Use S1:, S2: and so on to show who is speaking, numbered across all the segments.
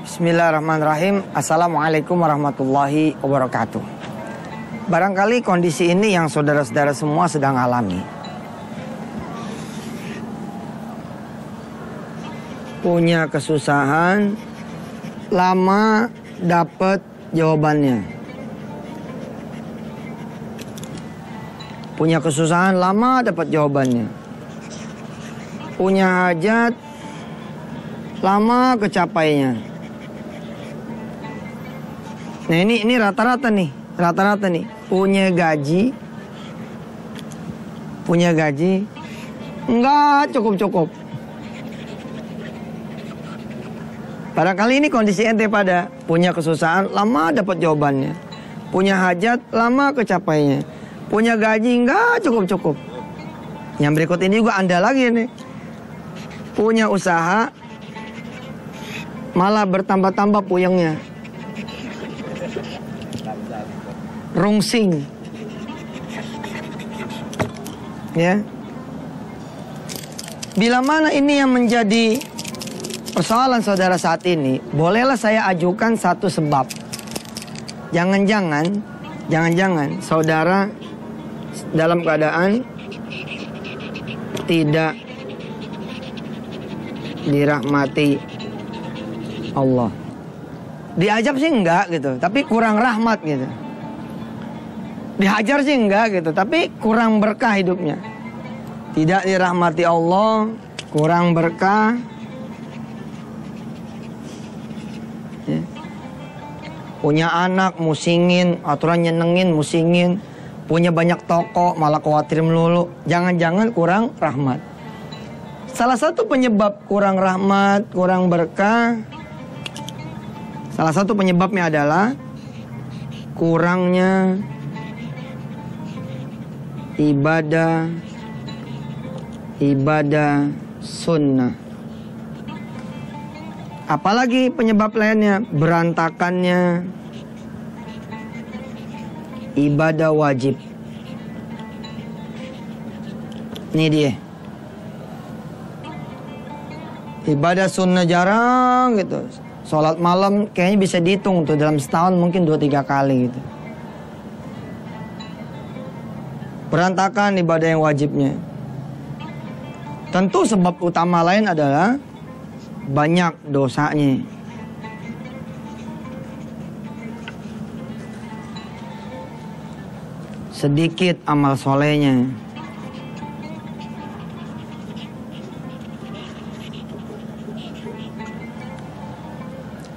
S1: Bismillahirrahmanirrahim. Assalamualaikum warahmatullahi wabarakatuh. Barangkali kondisi ini yang saudara-saudara semua sedang alami. Punya kesusahan, lama dapat jawabannya. Punya kesusahan, lama dapat jawabannya. Punya hajat, lama kecapainya. Nah ini rata-rata nih. Punya gaji enggak cukup-cukup. Barangkali ini kondisi ente pada punya kesusahan, lama dapat jawabannya. Punya hajat, lama kecapainya. Punya gaji enggak cukup-cukup. Yang berikut ini juga Anda lagi nih. Punya usaha, malah bertambah-tambah puyengnya. Rungsing. Ya. Bila mana ini yang menjadi persoalan saudara saat ini, bolehlah saya ajukan satu sebab. Jangan-jangan saudara dalam keadaan tidak dirahmati Allah. Diajab sih enggak gitu, tapi kurang rahmat gitu. Dihajar sih enggak gitu, tapi kurang berkah hidupnya. Tidak dirahmati Allah, kurang berkah. Ya. Punya anak musingin, aturan nyenengin musingin. Punya banyak toko malah khawatir melulu. Jangan-jangan kurang rahmat. Salah satu penyebab kurang rahmat, kurang berkah, salah satu penyebabnya adalah kurangnya ibadah sunnah. Apalagi penyebab lainnya, berantakannya ibadah wajib. Ini dia. Ibadah sunnah jarang gitu. Sholat malam kayaknya bisa dihitung tuh dalam setahun mungkin 2-3 kali gitu. Berantakan ibadah yang wajibnya. Tentu sebab utama lain adalah banyak dosanya. Sedikit amal solehnya.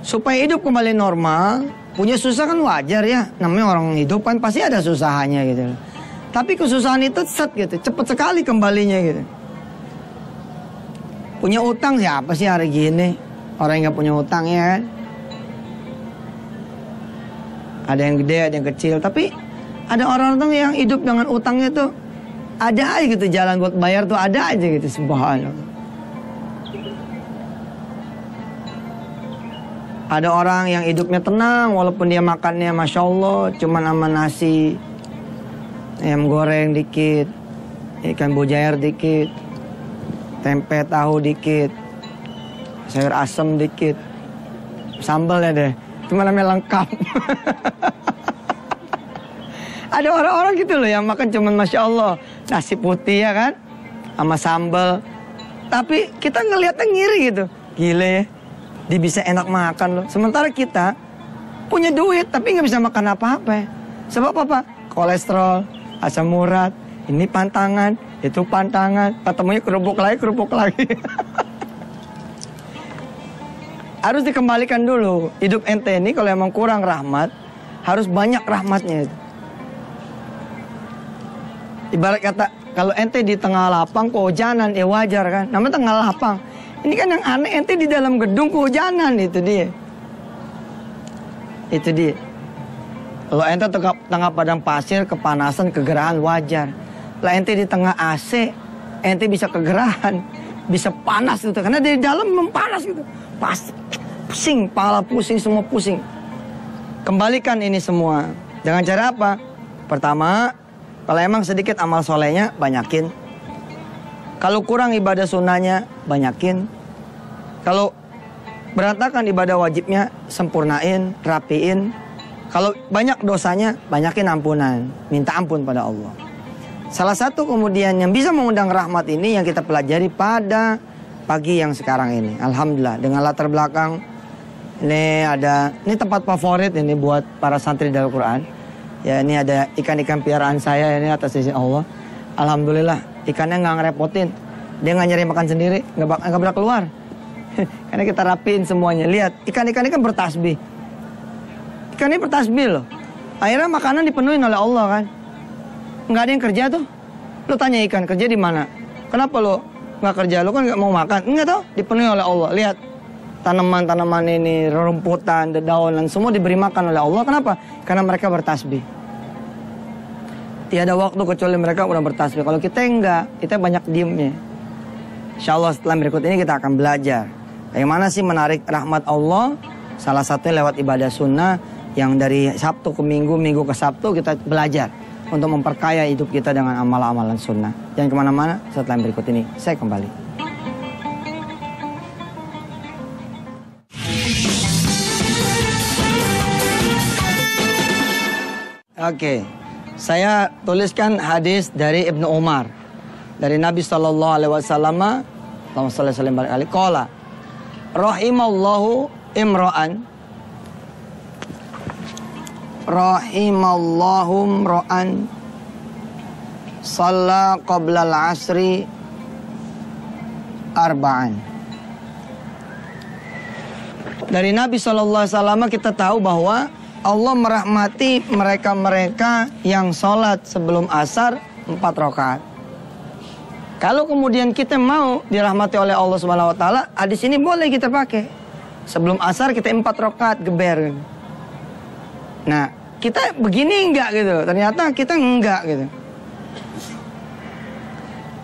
S1: Supaya hidup kembali normal, punya susah kan wajar ya. Namanya orang hidup kan pasti ada susahannya gitu. Tapi kesusahan itu gitu, cepet sekali kembalinya gitu. Punya utang siapa sih hari gini? Orang yang gak punya utang ya kan? Ada yang gede, ada yang kecil. Tapi ada orang-orang yang hidup dengan utangnya tuh ada aja gitu, jalan buat bayar tuh ada aja gitu, subhanallah. Ada orang yang hidupnya tenang walaupun dia makannya Masya Allah cuman sama nasi, ayam goreng dikit, ikan bojair dikit, tempe tahu dikit, sayur asem dikit, sambal ya deh, cuma namanya lengkap. Ada orang-orang gitu loh yang makan cuman Masya Allah nasi putih ya kan, sama sambal. Tapi kita ngelihatnya ngiri gitu, gile ya, dia bisa enak makan loh. Sementara kita punya duit tapi nggak bisa makan apa-apa. Sebab apa? Kolesterol, asam urat, ini pantangan, itu pantangan, ketemunya kerupuk lagi. Harus dikembalikan dulu. Hidup ente ini kalau emang kurang rahmat, harus banyak rahmatnya itu. Ibarat kata, kalau ente di tengah lapang kehujanan, ya wajar kan. Namanya tengah lapang. Ini kan yang aneh, ente di dalam gedung kehujanan, itu dia. Itu dia. Kalau ente tengah padang pasir, kepanasan, kegerahan, wajar. Lah ente di tengah AC, ente bisa kegerahan, bisa panas gitu. Karena dari dalam mempanas gitu. Pusing, kepala pusing, semua pusing. Kembalikan ini semua. Dengan cara apa? Pertama, kalau emang sedikit amal solehnya, banyakin. Kalau kurang ibadah sunnahnya, banyakin. Kalau Berantakan ibadah wajibnya, sempurnain, rapiin. Kalau banyak dosanya, banyakin ampunan. Minta ampun pada Allah. Salah satu kemudian yang bisa mengundang rahmat ini yang kita pelajari pada pagi yang sekarang ini. Alhamdulillah, dengan latar belakang ini tempat favorit ini buat para santri dari Al-Quran. Ya, ini ada ikan-ikan piaraan saya ini atas izin Allah. Alhamdulillah, ikannya nggak ngerepotin. Dia nggak nyari makan sendiri, nggak bakal keluar. Karena kita rapiin semuanya. Lihat, ikan-ikan ini kan bertasbih. Ikan ini bertasbih loh. Akhirnya makanan dipenuhin oleh Allah kan. Nggak ada yang kerja tuh. Lo tanya ikan, kerja di mana? Kenapa lo nggak kerja? Lo kan nggak mau makan. Enggak tahu, dipenuhi oleh Allah. Lihat, tanaman-tanaman ini, rerumputan, dedaunan, semua diberi makan oleh Allah. Kenapa? Karena mereka bertasbih. Tiada waktu kecuali mereka udah bertasbih. Kalau kita enggak, kita banyak diemnya. Insya Allah setelah berikut ini kita akan belajar bagaimana sih menarik rahmat Allah. Salah satunya lewat ibadah sunnah yang dari Sabtu ke Minggu, Minggu ke Sabtu kita belajar untuk memperkaya hidup kita dengan amal-amalan sunnah. Jangan kemana-mana, setelah berikut ini saya kembali. Oke, saya tuliskan hadis dari Ibnu Umar. Dari Nabi sallallahu alaihi wasallam, Allahumma shalli wa barik alaihi, qala rahimallahu imra'an shalla qabla al-'asri arba'an. Dari Nabi sallallahu alaihi wasallam kita tahu bahwa Allah merahmati mereka-mereka yang sholat sebelum asar 4 rakaat. Kalau kemudian kita mau dirahmati oleh Allah Subhanahu wa taala, hadis ini boleh kita pakai. Sebelum asar kita 4 rakaat geber. Nah, kita begini enggak gitu. Ternyata kita enggak gitu.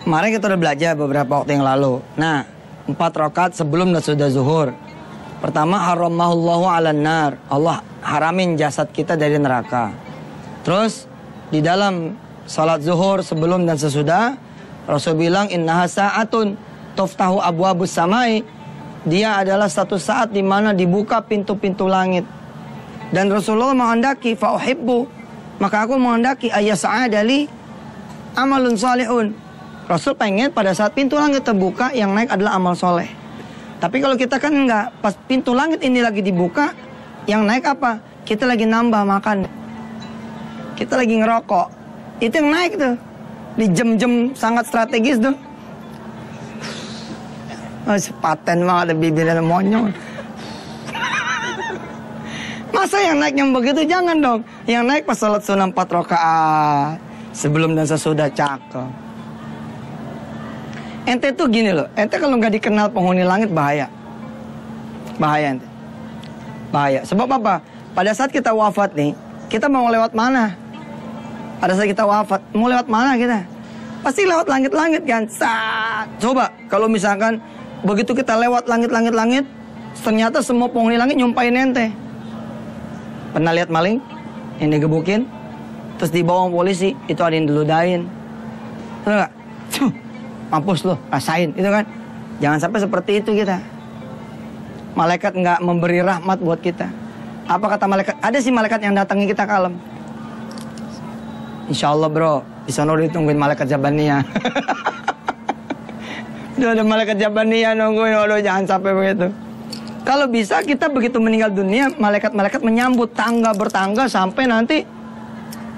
S1: Kemarin kita udah belajar beberapa waktu yang lalu. Nah, 4 rakaat sebelum dan sudah zuhur. Pertama, haramahullahu 'alan nar. Allah haramin jasad kita dari neraka. Terus di dalam salat zuhur sebelum dan sesudah, Rasul bilang innaha sa'atun tuftahu abwabus samai. Dia adalah satu saat di mana dibuka pintu-pintu langit. Dan Rasulullah menghendaki fauhibbu, maka aku menghendaki ayas'adali amalun salihun. Rasul pengen pada saat pintu langit terbuka yang naik adalah amal soleh. Tapi kalau kita kan enggak, pas pintu langit ini lagi dibuka, yang naik apa? Kita lagi nambah makan. Kita lagi ngerokok. Itu yang naik tuh. Di jam-jam sangat strategis tuh. Oh, sepaten banget ada bibirnya monyong. Masa yang naik yang begitu? Jangan dong. Yang naik pas salat sunnah 4 rakaat. Sebelum dan sesudah, cakep. Ente tuh gini loh. Ente kalau nggak dikenal penghuni langit bahaya. Bahaya ente. Bahaya. Sebab apa? Pada saat kita wafat nih, kita mau lewat mana? Pada saat kita wafat, mau lewat mana kita? Pasti lewat langit-langit kan? Saat. Coba, kalau misalkan begitu kita lewat langit-langit, ternyata semua penghuni langit nyumpain ente. Pernah lihat maling? Yang digebukin? Terus dibawa polisi, itu ada yang diludahin. Tahu nggak? Mampus lo, rasain, itu kan? Jangan sampai seperti itu kita. Malaikat nggak memberi rahmat buat kita. Apa kata malaikat? Ada sih malaikat yang datangi kita kalem. Insya Allah bro, di sana ditungguin malaikat Jabaniyah. Udah ada malaikat Jabaniyah nungguin, waduh jangan sampai begitu. Kalau bisa kita begitu meninggal dunia, malaikat-malaikat menyambut tangga bertangga sampai nanti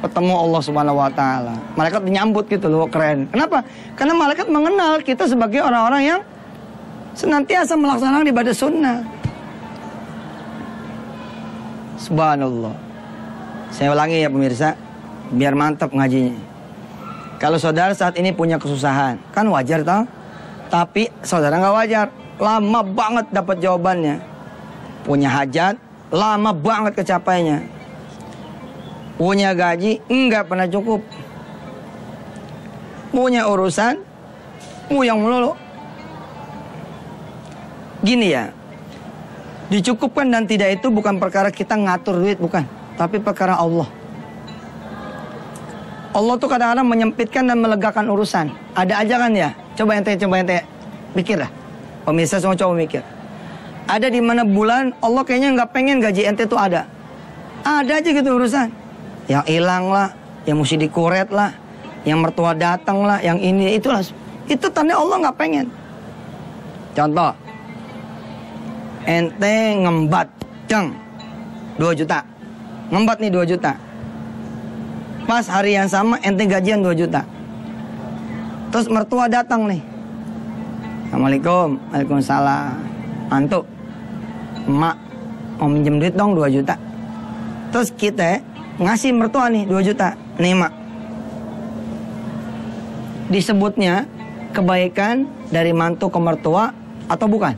S1: ketemu Allah Subhanahu wa taala. Malaikat menyambut gitu loh, keren. Kenapa? Karena malaikat mengenal kita sebagai orang-orang yang senantiasa melaksanakan ibadah sunnah. Subhanallah. Saya ulangi ya pemirsa, biar mantap ngajinya. Kalau saudara saat ini punya kesusahan, kan wajar toh? Tapi saudara nggak wajar, lama banget dapat jawabannya. Punya hajat, lama banget kecapainya. Punya gaji, nggak pernah cukup. Punya urusan, yang melulu. Gini ya, dicukupkan dan tidak itu bukan perkara kita ngatur duit, bukan. Tapi perkara Allah. Allah tuh kadang-kadang menyempitkan dan melegakan urusan. Ada aja kan ya? Coba ente pikir lah. Pemirsa semua coba mikir. Ada di mana bulan Allah kayaknya nggak pengen gaji ente tuh ada. Ada aja gitu urusan. Yang hilang lah, yang mesti dikuret lah, yang mertua datang lah, yang ini itulah. Itu tanda Allah nggak pengen. Contoh, ente ngembat, ceng, 2 juta. Ngembat nih 2 juta. Pas hari yang sama ente gajian 2 juta. Terus mertua datang nih. Assalamualaikum, waalaikumsalam. Mantu, emak mau minjem duit dong 2 juta. Terus kita ngasih mertua nih 2 juta. Nih mak. Disebutnya kebaikan dari mantu ke mertua atau bukan?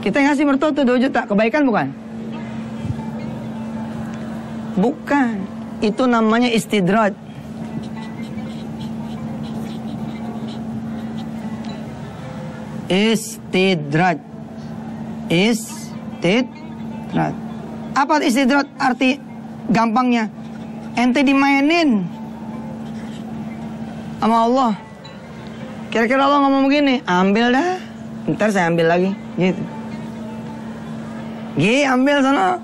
S1: Kita ngasih mertua tuh 2 juta, kebaikan bukan? Bukan. Itu namanya istidraj. Istidraj. Istidraj. Apa istidraj? Arti gampangnya, ente dimainin sama Allah. Kira-kira Allah ngomong begini, ambil dah, ntar saya ambil lagi, gitu. Ambil sana,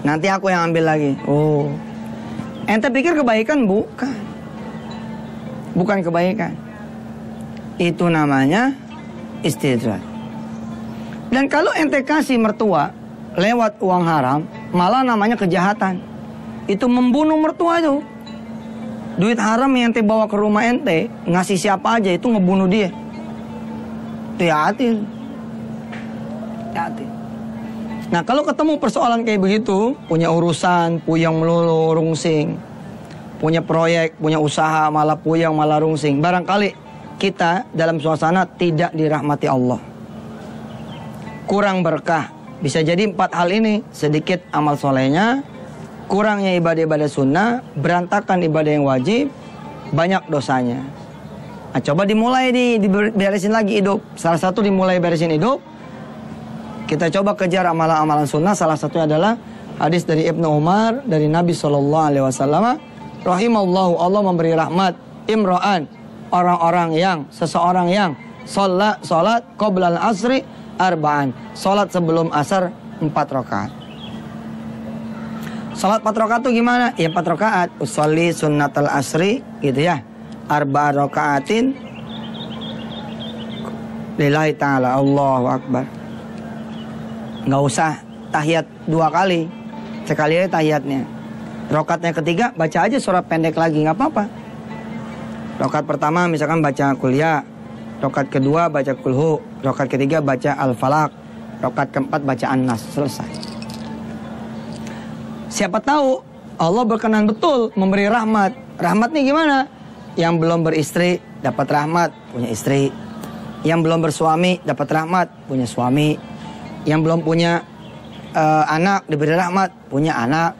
S1: nanti aku yang ambil lagi. Oh, ente pikir kebaikan? Bukan. Bukan kebaikan. Itu namanya istidraj. Dan kalau ente kasih mertua lewat uang haram, malah namanya kejahatan. Itu membunuh mertua itu. Duit haram yang ente bawa ke rumah ente, ngasih siapa aja, itu ngebunuh dia. Hati-hati. Hati. Nah, kalau ketemu persoalan kayak begitu, punya urusan, puyeng melulu, rungsing. Punya proyek, punya usaha, malah puyeng, malah rungsing. Barangkali kita dalam suasana tidak dirahmati Allah. Kurang berkah. Bisa jadi 4 hal ini. Sedikit amal solehnya, kurangnya ibadah-ibadah sunnah, berantakan ibadah yang wajib, banyak dosanya. Nah, coba dimulai diberesin lagi hidup. Salah satu dimulai beresin hidup. Kita coba kejar amalan-amalan sunnah. Salah satunya adalah hadis dari Ibnu Umar dari Nabi SAW. Rahimallahu, Allah memberi rahmat, imro'an, seseorang yang salat qoblal asri arba'an, salat sebelum asar 4 rakaat. Salat 4 rakaat itu gimana? Ya 4 rakaat. Usolli sunnatal asri, gitu ya. 4 rakaatin lillahi ta'ala, Allahu akbar. Nggak usah tahiyat 2 kali, sekali aja tahiyatnya. Rakaatnya ketiga baca aja surat pendek lagi, nggak apa-apa. Rakaat pertama misalkan baca kuliah, rakaat kedua baca kulhu, rakaat ketiga baca al-falaq, rakaat keempat baca an-nas, selesai. Siapa tahu Allah berkenan betul memberi rahmat. Rahmatnya gimana? Yang belum beristri dapat rahmat, punya istri. Yang belum bersuami dapat rahmat, punya suami. Yang belum punya anak diberi rahmat, punya anak.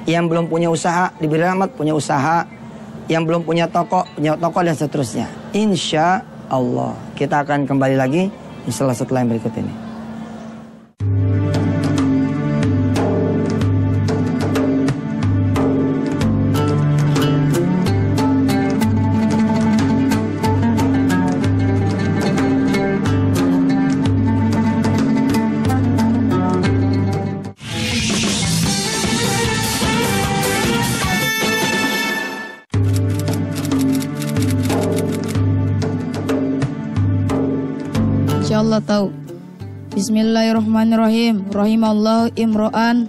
S1: Yang belum punya usaha diberi rahmat, punya usaha. Yang belum punya toko, punya toko, dan seterusnya. Insya Allah. Kita akan kembali lagi setelah yang berikut ini.
S2: Allah tahu. Bismillahirrahmanirrahim. Rahimallahu imro'an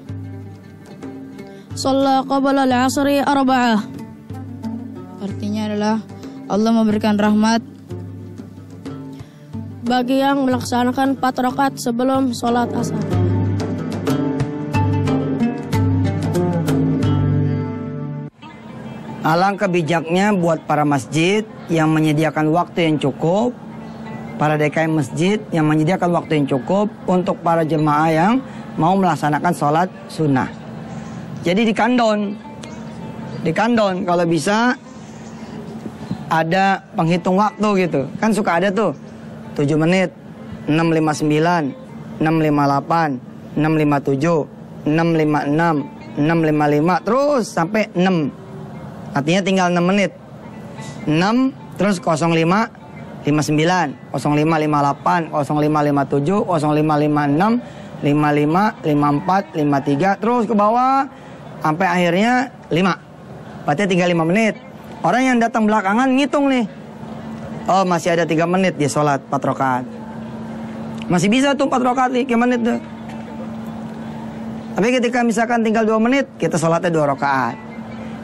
S2: shalla qabla al-'asri arba'ah. Artinya adalah Allah memberikan rahmat
S3: bagi yang melaksanakan 4 rakaat sebelum sholat asar.
S1: Alangkah bijaknya buat para masjid yang menyediakan waktu yang cukup, para DKM masjid yang menyediakan waktu yang cukup untuk para jemaah yang mau melaksanakan sholat sunnah. Jadi di kandon kalau bisa ada penghitung waktu gitu. Kan suka ada tuh 7 menit, 6.59, 6.58, 6.57, 6.56, 6.55, terus sampai 6. Artinya tinggal 6 menit. 6 terus 05, 59, 0558, 0557, 0556, 55, 54, 53, terus ke bawah sampai akhirnya 5. Berarti tinggal 5 menit. Orang yang datang belakangan ngitung nih. Oh, masih ada 3 menit dia sholat 4 rakaat. Masih bisa tuh 4 rakaat 3 menit tuh. Tapi ketika misalkan tinggal 2 menit, kita sholatnya 2 rakaat.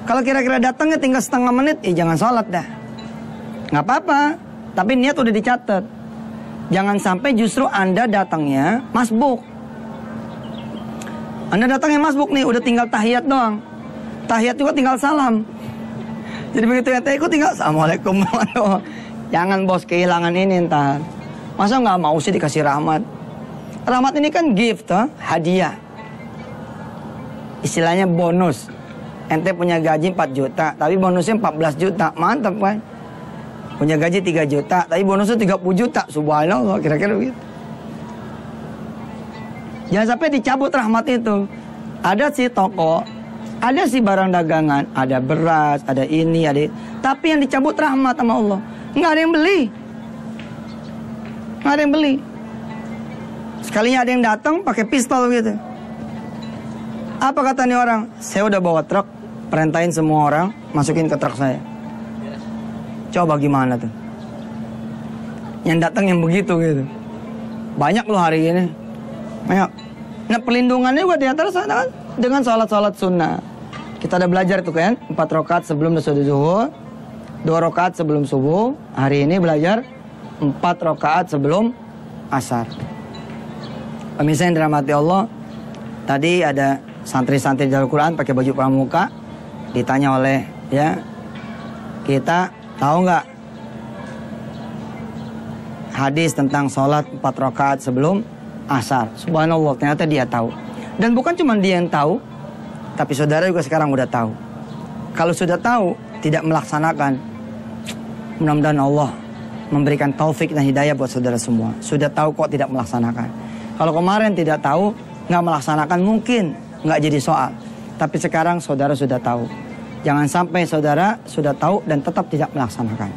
S1: Kalau kira-kira datangnya tinggal setengah menit, jangan sholat dah. Nggak apa-apa, tapi niat udah dicatat. Jangan sampai justru Anda datangnya masbuk. Anda datangnya masbuk nih, udah tinggal tahiyat doang. Tahiyat juga tinggal salam. Jadi begitu ente ikut tinggal assalamualaikum. Jangan bos, kehilangan ini ntar. Masa nggak mau sih dikasih rahmat? Rahmat ini kan gift, hadiah. Istilahnya bonus. Ente punya gaji 4 juta, tapi bonusnya 14 juta. Mantap kan? Punya gaji 3 juta, tapi bonusnya 30 juta. Subhanallah, kira-kira begitu. Jangan sampai dicabut rahmat itu. Ada sih toko, ada sih barang dagangan, ada beras, ada ini, ada itu. Tapi yang dicabut rahmat sama Allah. Nggak ada yang beli. Nggak ada yang beli. Sekalinya ada yang datang pakai pistol gitu. Apa kata nih orang? Saya udah bawa truk, perintahin semua orang, masukin ke truk saya. Coba gimana tuh? Yang datang yang begitu gitu. Banyak loh hari ini. Banyak. Nah perlindungannya juga di antara sana kan dengan sholat-sholat sunnah. Kita udah belajar tuh kan, 4 rakaat sebelum zuhur, 2 rakaat sebelum subuh. Hari ini belajar 4 rakaat sebelum asar. Pemirsa yang dirahmati Allah, tadi ada santri-santri Darul Quran pakai baju pramuka, ditanya oleh kita, tahu nggak hadis tentang sholat 4 rakaat sebelum asar? Subhanallah, ternyata dia tahu. Dan bukan cuma dia yang tahu, tapi saudara juga sekarang udah tahu. Kalau sudah tahu, tidak melaksanakan, mudah-mudahan Allah memberikan taufik dan hidayah buat saudara semua. Sudah tahu kok tidak melaksanakan. Kalau kemarin tidak tahu, nggak melaksanakan, mungkin nggak jadi soal. Tapi sekarang saudara sudah tahu. Jangan sampai saudara sudah tahu dan tetap tidak melaksanakan.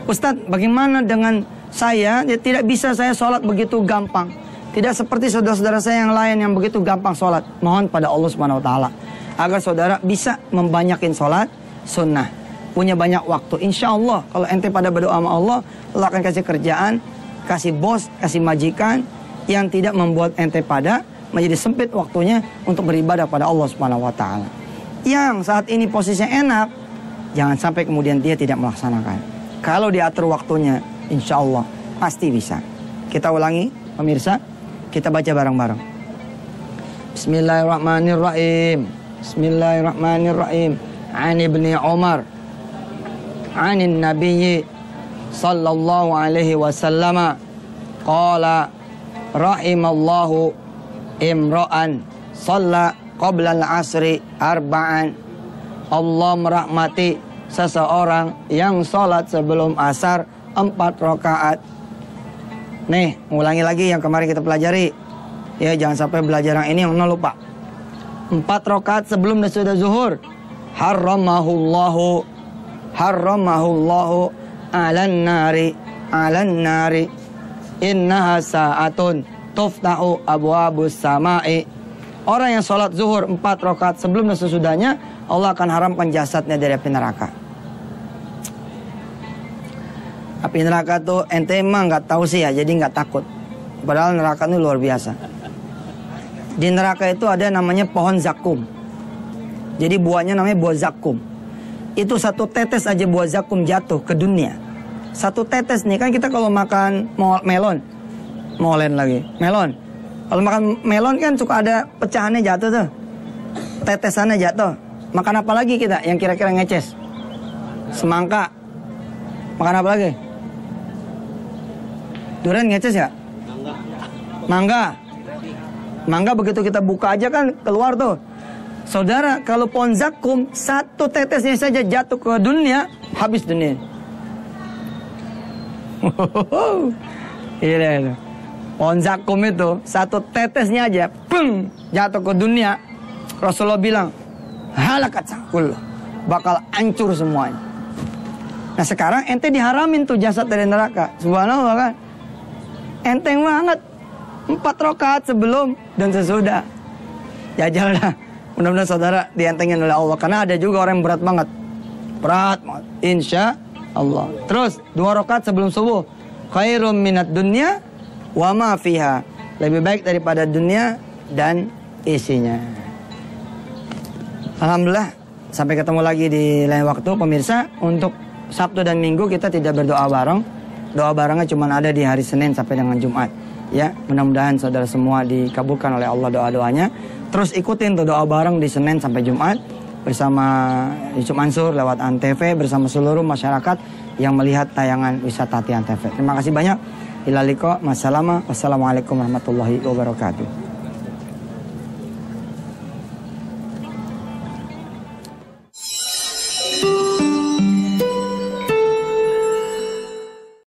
S1: Ustadz, bagaimana dengan saya? Tidak bisa saya sholat begitu gampang. Tidak seperti saudara-saudara saya yang lain yang begitu gampang sholat. Mohon pada Allah Subhanahu Wa Taala agar saudara bisa membanyakin sholat sunnah. Punya banyak waktu. Insya Allah kalau ente pada berdoa sama Allah, Allah akan kasih kerjaan, kasih bos, kasih majikan yang tidak membuat ente pada menjadi sempit waktunya untuk beribadah pada Allah Subhanahu Wa Taala. Yang saat ini posisinya enak, jangan sampai kemudian dia tidak melaksanakan. Kalau diatur waktunya, insya Allah pasti bisa. Kita ulangi, pemirsa. Kita baca bareng-bareng. Bismillahirrahmanirrahim. Bismillahirrahmanirrahim. An Ibni Umar, anin Nabiyyi sallallahu alaihi wasallam, qala rahimallahu imra'an shalla qabla al-asri arba'an. Allah merahmati seseorang yang sholat sebelum asar 4 rakaat. Nih, ulangi lagi yang kemarin kita pelajari. Ya, jangan sampai belajar yang ini yang lupa. 4 rakaat sebelum dan sudah zuhur. Harramahullahu alan nari innaha sa'atun tuftahu abwabus sama'i. Orang yang sholat zuhur 4 rakaat sebelum dan sesudahnya, Allah akan haramkan jasadnya dari api neraka. Api neraka tuh ente emang nggak tahu sih ya, jadi nggak takut. Padahal neraka itu luar biasa. Di neraka itu ada namanya pohon zakum. Jadi buahnya namanya buah zakum. Itu 1 tetes aja buah zakum jatuh ke dunia. 1 tetes nih, kan kita kalau makan melon, melon. Kalau makan melon kan suka ada pecahannya jatuh tuh, tetesannya jatuh. Makan apa lagi kita yang kira-kira ngeces? Semangka. Makan apa lagi? Durian ngeces ya? Mangga begitu kita buka aja kan keluar tuh. Saudara, kalau pohon zakum 1 tetesnya saja jatuh ke dunia, habis dunia. Iya. Pohon zakum itu 1 tetesnya aja, peng, jatuh ke dunia. Rasulullah bilang, halakat sakul, bakal hancur semuanya. Nah sekarang ente diharamin tuh jasad dari neraka. Subhanallah kan. Enteng banget. 4 rakaat sebelum dan sesudah. Jajal dah. Mudah-mudahan saudara dientengin oleh Allah. Karena ada juga orang yang berat banget. Berat banget. Insya Allah. Terus 2 rakaat sebelum subuh. Khairum minat dunya wa ma fiha. Lebih baik daripada dunia dan isinya. Alhamdulillah. Sampai ketemu lagi di lain waktu. Pemirsa, untuk Sabtu dan Minggu kita tidak berdoa bareng. Doa barengnya cuma ada di hari Senin sampai dengan Jumat. Ya, mudah-mudahan saudara semua dikabulkan oleh Allah doa-doanya. Terus ikutin tuh doa bareng di Senin sampai Jumat bersama Yusuf Mansur lewat Antv bersama seluruh masyarakat yang melihat tayangan wisata Antv. Terima kasih banyak. Ilaliko, wassalamualaikum warahmatullahi wabarakatuh.